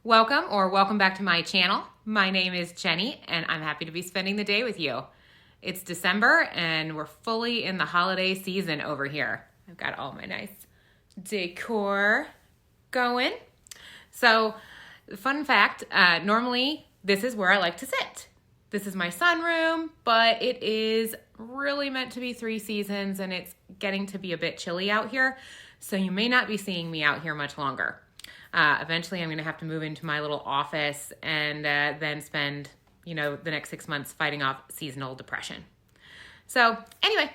Welcome back to my channel. My name is Jenny and I'm happy to be spending the day with you. It's December and we're fully in the holiday season over here. I've got all my nice decor going. So, fun fact, normally this is where I like to sit. This is my sunroom, but it is really meant to be 3 seasons and it's getting to be a bit chilly out here. So you may not be seeing me out here much longer. Eventually I'm going to have to move into my little office and then spend, the next 6 months fighting off seasonal depression. So anyway,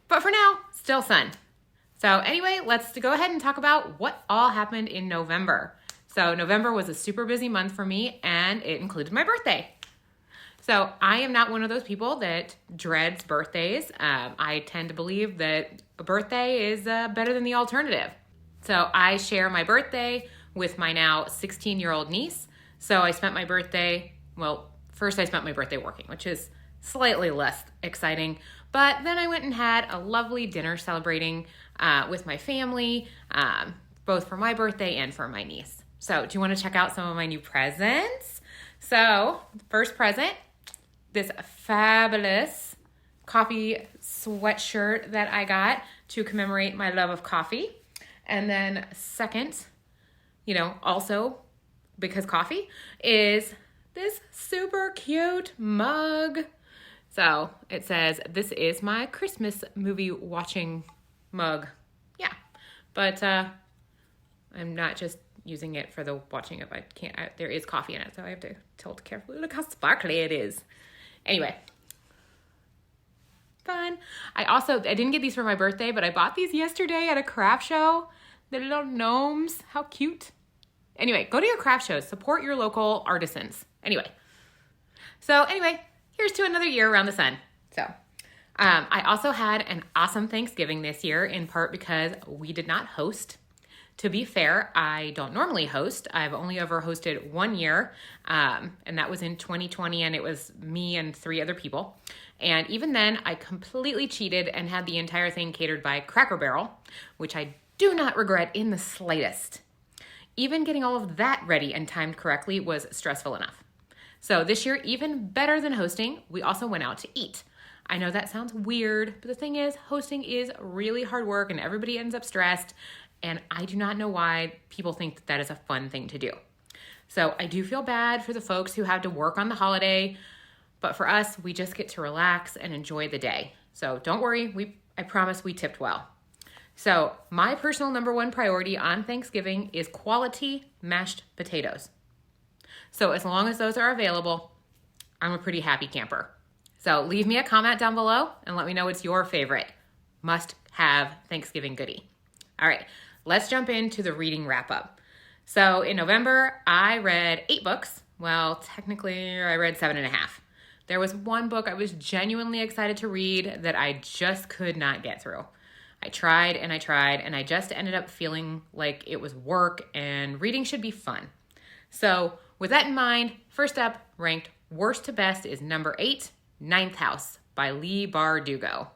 but for now, still sun. So anyway, let's go ahead and talk about what all happened in November. So November was a super busy month for me and it included my birthday. So I am not one of those people that dreads birthdays. I tend to believe that a birthday is better than the alternative. So I share my birthday with my now 16-year-old niece. So I spent my birthday, first I spent my birthday working, which is slightly less exciting. But then I went and had a lovely dinner celebrating with my family, both for my birthday and for my niece. So do you want to check out some of my new presents? So first present, this fabulous coffee sweatshirt that I got to commemorate my love of coffee. And then second, also because coffee, is this super cute mug. So it says, "This is my Christmas movie watching mug." Yeah, but I'm not just using it for the watching of it. There is coffee in it, so I have to tilt carefully. Look how sparkly it is. Anyway. Fun. I didn't get these for my birthday, but I bought these yesterday at a craft show. The little gnomes. How cute. Anyway, go to your craft shows. Support your local artisans. Anyway, here's to another year around the sun. So I also had an awesome Thanksgiving this year, in part because we did not host. To be fair, I don't normally host. I've only ever hosted 1 year, and that was in 2020, and it was me and 3 other people. And even then, I completely cheated and had the entire thing catered by Cracker Barrel, which I do not regret in the slightest. Even getting all of that ready and timed correctly was stressful enough. So this year, even better than hosting, we also went out to eat. I know that sounds weird, but the thing is, hosting is really hard work and everybody ends up stressed. And I do not know why people think that is a fun thing to do. So I do feel bad for the folks who had to work on the holiday, but for us, we just get to relax and enjoy the day. So don't worry, I promise we tipped well. So my personal number 1 priority on Thanksgiving is quality mashed potatoes. So as long as those are available, I'm a pretty happy camper. So leave me a comment down below and let me know what's your favorite must-have Thanksgiving goodie. All right. Let's jump into the reading wrap-up. So in November, I read 8 books. Well, technically, I read 7.5. There was one book I was genuinely excited to read that I just could not get through. I tried, and I just ended up feeling like it was work, and reading should be fun. So with that in mind, first up, ranked worst to best, is number 8, Ninth House by Leigh Bardugo.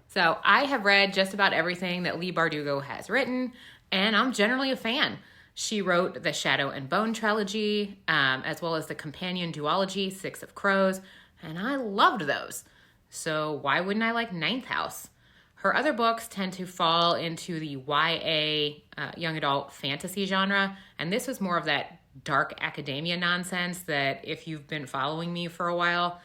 So I have read just about everything that Leigh Bardugo has written, and I'm generally a fan. She wrote the Shadow and Bone trilogy, as well as the companion duology, 6 of Crows, and I loved those. So why wouldn't I like Ninth House? Her other books tend to fall into the YA, young adult fantasy genre, and this was more of that dark academia nonsense that if you've been following me for a while,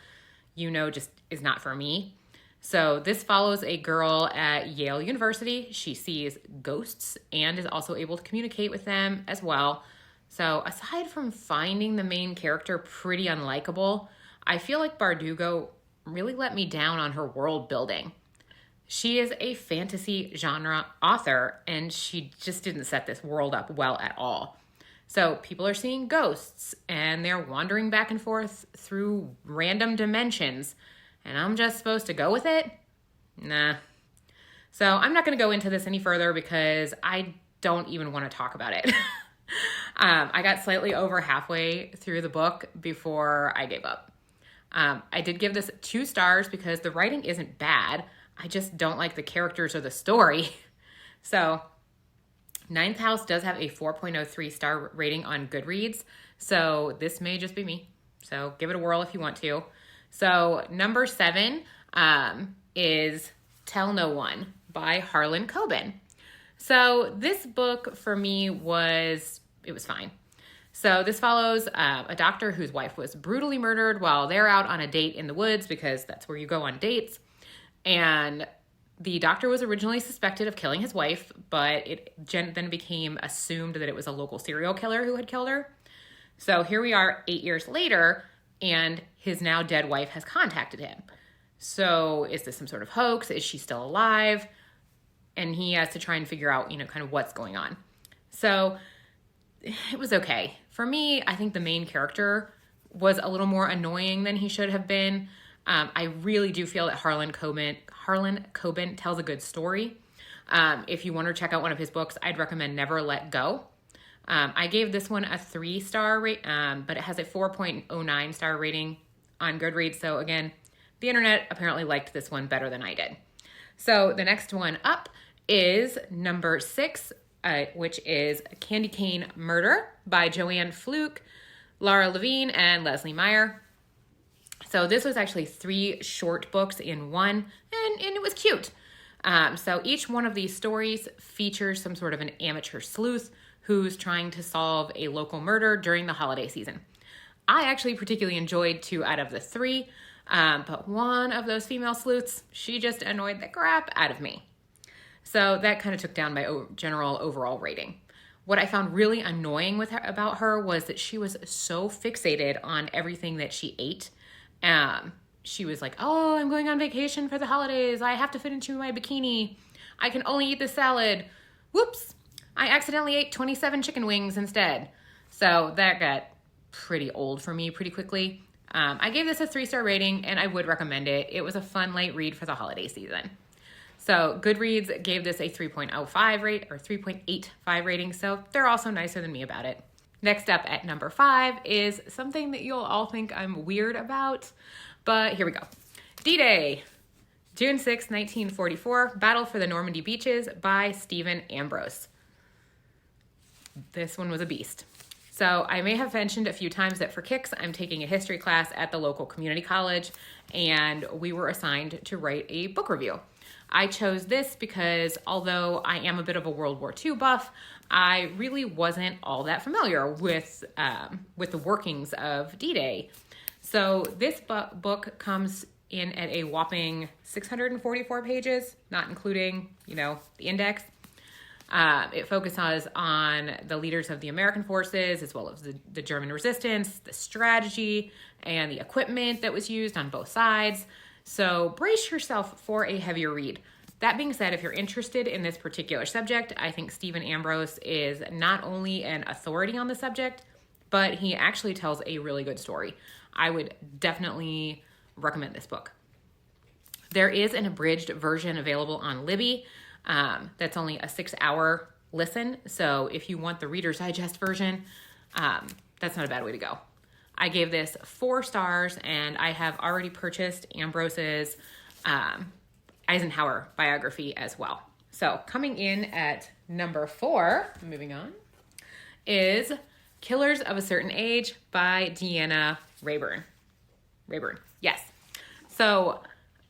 just is not for me. So this follows a girl at Yale University. She sees ghosts and is also able to communicate with them as well. So aside from finding the main character pretty unlikable, I feel like Bardugo really let me down on her world building. She is a fantasy genre author and she just didn't set this world up well at all. So people are seeing ghosts and they're wandering back and forth through random dimensions. And I'm just supposed to go with it? Nah. So I'm not going to go into this any further because I don't even want to talk about it. I got slightly over halfway through the book before I gave up. I did give this 2 stars because the writing isn't bad. I just don't like the characters or the story. So Ninth House does have a 4.03 star rating on Goodreads, so this may just be me. So give it a whirl if you want to. So number 7 is Tell No One by Harlan Coben. So this book for me it was fine. So this follows a doctor whose wife was brutally murdered while they're out on a date in the woods, because that's where you go on dates. And the doctor was originally suspected of killing his wife, but it then became assumed that it was a local serial killer who had killed her. So here we are 8 years later, and his now dead wife has contacted him. So is this some sort of hoax? Is she still alive? And he has to try and figure out, kind of what's going on. So it was okay. For me, I think the main character was a little more annoying than he should have been. I really do feel that Harlan Coben tells a good story. If you want to check out one of his books, I'd recommend Never Let Go. I gave this one a 3-star rate, but it has a 4.09 star rating on Goodreads. So again, the internet apparently liked this one better than I did. So the next one up is number 6, which is Candy Cane Murder by Joanne, Fluke, Laura Levine, and Leslie Meier. So this was actually 3 short books in one, and it was cute. So each one of these stories features some sort of an amateur sleuth who's trying to solve a local murder during the holiday season. I actually particularly enjoyed 2 out of the 3, but one of those female sleuths, she just annoyed the crap out of me. So that kind of took down my general overall rating. What I found really annoying about her was that she was so fixated on everything that she ate. She was like, oh, I'm going on vacation for the holidays. I have to fit into my bikini. I can only eat this salad. Whoops. I accidentally ate 27 chicken wings instead. So that got pretty old for me pretty quickly. I gave this a 3-star rating, and I would recommend it. It was a fun, light read for the holiday season. So Goodreads gave this a 3.05 rate or 3.85 rating. So they're also nicer than me about it. Next up at number 5 is something that you'll all think I'm weird about, but here we go. D-Day, June 6, 1944, Battle for the Normandy Beaches by Stephen Ambrose. This one was a beast. So I may have mentioned a few times that for kicks, I'm taking a history class at the local community college, and we were assigned to write a book review. I chose this because although I am a bit of a World War II buff, I really wasn't all that familiar with the workings of D-Day. So this book comes in at a whopping 644 pages, not including, the index. It focuses on the leaders of the American forces, as well as the German resistance, the strategy, and the equipment that was used on both sides. So brace yourself for a heavier read. That being said, if you're interested in this particular subject, I think Stephen Ambrose is not only an authority on the subject, but he actually tells a really good story. I would definitely recommend this book. There is an abridged version available on Libby. That's only a 6-hour listen. So if you want the Reader's Digest version, that's not a bad way to go. I gave this 4 stars, and I have already purchased Ambrose's Eisenhower biography as well. So coming in at number 4, moving on, is Killers of a Certain Age by Deanna Raybourn. Yes. So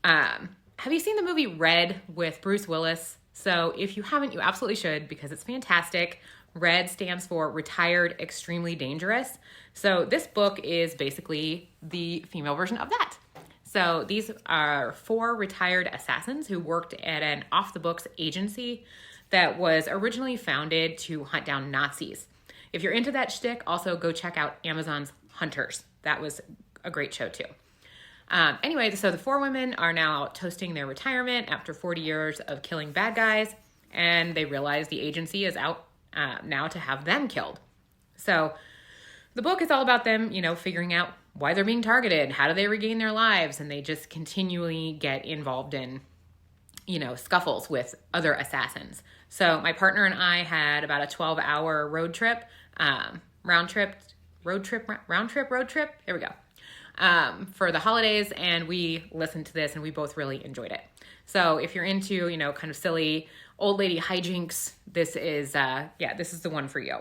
have you seen the movie Red with Bruce Willis? So if you haven't, you absolutely should, because it's fantastic. RED stands for Retired Extremely Dangerous. So this book is basically the female version of that. So these are 4 retired assassins who worked at an off-the-books agency that was originally founded to hunt down Nazis. If you're into that shtick, also go check out Amazon's Hunters. That was a great show too. Anyway, so the 4 women are now toasting their retirement after 40 years of killing bad guys, and they realize the agency is out now to have them killed. So the book is all about them, figuring out why they're being targeted, how do they regain their lives, and they just continually get involved in, scuffles with other assassins. So my partner and I had about a 12-hour road trip. There we go. for the holidays, and we listened to this and we both really enjoyed it. So if you're into, kind of silly old lady hijinks, this is the one for you.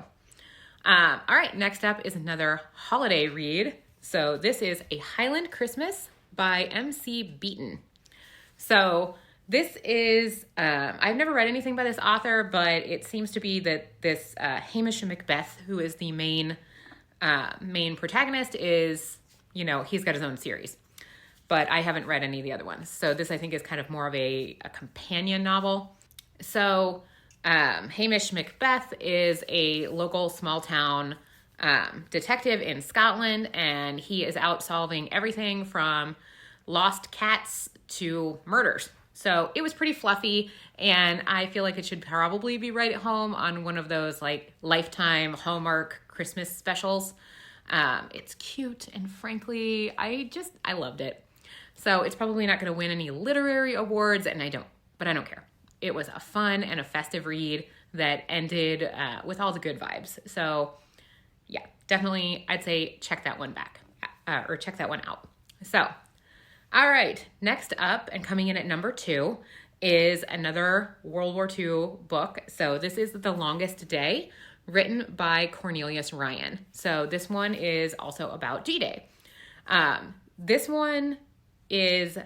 All right, next up is another holiday read. So this is A Highland Christmas by M.C. Beaton. So this is, I've never read anything by this author, but it seems to be that this Hamish Macbeth, who is the main protagonist, is, he's got his own series. But I haven't read any of the other ones. So this, I think, is kind of more of a companion novel. So Hamish Macbeth is a local small town detective in Scotland, and he is out solving everything from lost cats to murders. So it was pretty fluffy, and I feel like it should probably be right at home on one of those like Lifetime Hallmark Christmas specials. It's cute, and frankly, I loved it. So it's probably not going to win any literary awards, and I don't care. It was a fun and a festive read that ended with all the good vibes. So yeah, definitely I'd say check that one out. So, all right, next up and coming in at number 2 is another World War II book. So this is The Longest Day, written by Cornelius Ryan. So this one is also about D-Day. This one is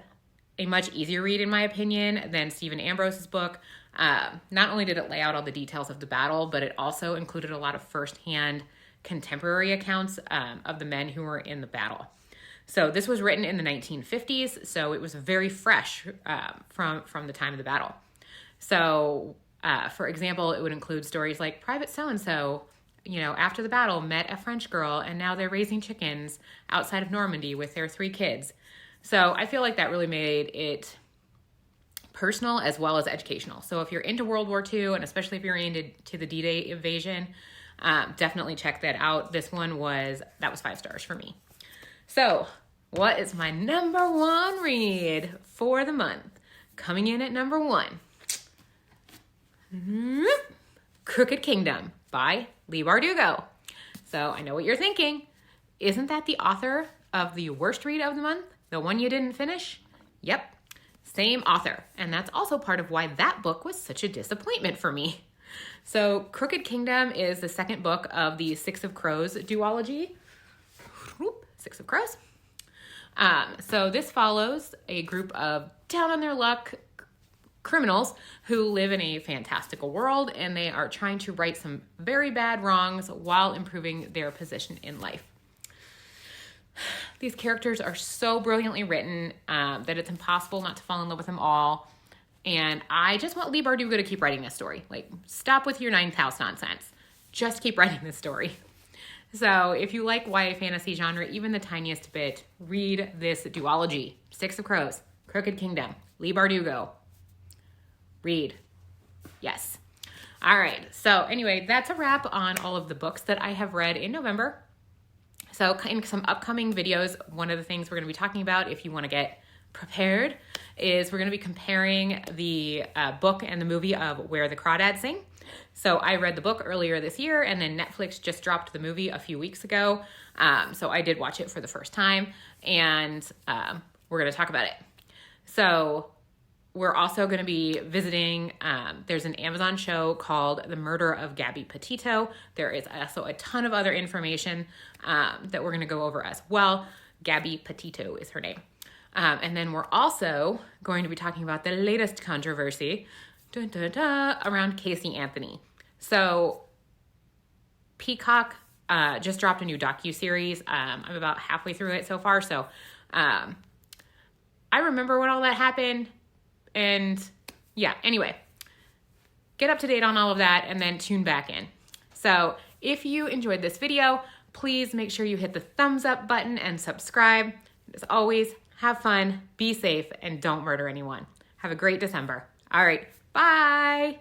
a much easier read, in my opinion, than Stephen Ambrose's book. Not only did it lay out all the details of the battle, but it also included a lot of firsthand contemporary accounts of the men who were in the battle. So this was written in the 1950s, so it was very fresh from the time of the battle. So, for example, it would include stories like Private So-and-so, after the battle, met a French girl, and now they're raising chickens outside of Normandy with their 3 kids. So I feel like that really made it personal as well as educational. So if you're into World War II, and especially if you're into the D-Day invasion, definitely check that out. That was 5 stars for me. So what is my number 1 read for the month? Coming in at number 1, Crooked Kingdom by Leigh Bardugo. So I know what you're thinking. Isn't that the author of the worst read of the month? The one you didn't finish? Yep, same author. And that's also part of why that book was such a disappointment for me. So Crooked Kingdom is the second book of the Six of Crows duology. Six of Crows. So this follows a group of down on their luck criminals who live in a fantastical world, and they are trying to right some very bad wrongs while improving their position in life. These characters are so brilliantly written that it's impossible not to fall in love with them all. And I just want Leigh Bardugo to keep writing this story. Like, stop with your 9th house nonsense. Just keep writing this story. So if you like YA fantasy genre, even the tiniest bit, read this duology. Six of Crows, Crooked Kingdom, Leigh Bardugo. Read. Yes. All right. So anyway, that's a wrap on all of the books that I have read in November. So in some upcoming videos, one of the things we're going to be talking about, if you want to get prepared, is we're going to be comparing the book and the movie of Where the Crawdads Sing. So I read the book earlier this year, and then Netflix just dropped the movie a few weeks ago. So I did watch it for the first time, and we're going to talk about it. So we're also going to be visiting, there's an Amazon show called The Murder of Gabby Petito. There is also a ton of other information that we're going to go over as well. Gabby Petito is her name. And then we're also going to be talking about the latest controversy around Casey Anthony. So Peacock just dropped a new docuseries. I'm about halfway through it so far. So I remember when all that happened. And yeah, anyway, get up to date on all of that and then tune back in. So if you enjoyed this video, please make sure you hit the thumbs up button and subscribe. As always, have fun, be safe, and don't murder anyone. Have a great December. All right, bye.